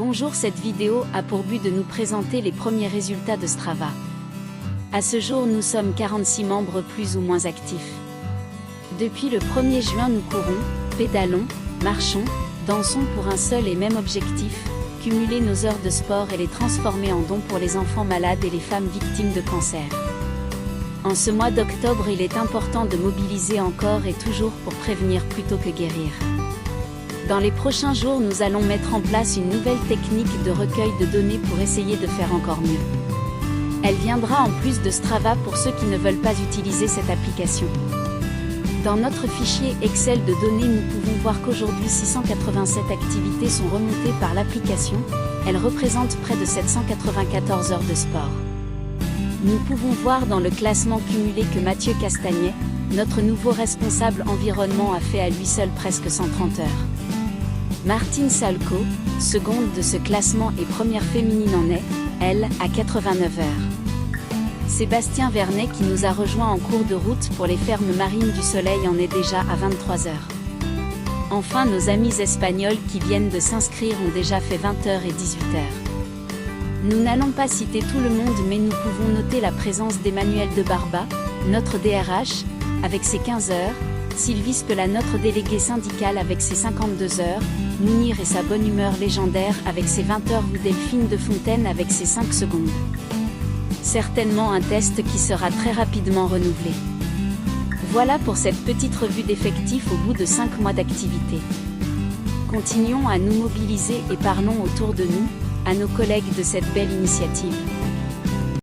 Bonjour, cette vidéo a pour but de nous présenter les premiers résultats de Strava. À ce jour, nous sommes 46 membres plus ou moins actifs. Depuis le 1er juin, nous courons, pédalons, marchons, dansons pour un seul et même objectif, cumuler nos heures de sport et les transformer en dons pour les enfants malades et les femmes victimes de cancer. En ce mois d'octobre, il est important de mobiliser encore et toujours pour prévenir plutôt que guérir. Dans les prochains jours, nous allons mettre en place une nouvelle technique de recueil de données pour essayer de faire encore mieux. Elle viendra en plus de Strava pour ceux qui ne veulent pas utiliser cette application. Dans notre fichier Excel de données, nous pouvons voir qu'aujourd'hui 687 activités sont remontées par l'application. Elles représentent près de 794 heures de sport. Nous pouvons voir dans le classement cumulé que Mathieu Castagnet, notre nouveau responsable environnement, a fait à lui seul presque 130 heures. Martine Salco, seconde de ce classement et première féminine en est, elle, à 89 heures. Sébastien Vernet, qui nous a rejoint en cours de route pour les fermes marines du Soleil, en est déjà à 23 heures. Enfin, nos amis espagnols qui viennent de s'inscrire ont déjà fait 20 heures et 18 heures. Nous n'allons pas citer tout le monde, mais nous pouvons noter la présence d'Emmanuel de Barba, notre DRH, avec ses 15 heures, Sylvie Spela, notre délégué syndical, avec ses 52 heures, Mounir et sa bonne humeur légendaire avec ses 20 heures, ou Delphine de Fontaine avec ses 5 secondes. Certainement un test qui sera très rapidement renouvelé. Voilà pour cette petite revue d'effectifs au bout de 5 mois d'activité. Continuons à nous mobiliser et parlons autour de nous, à nos collègues de cette belle initiative.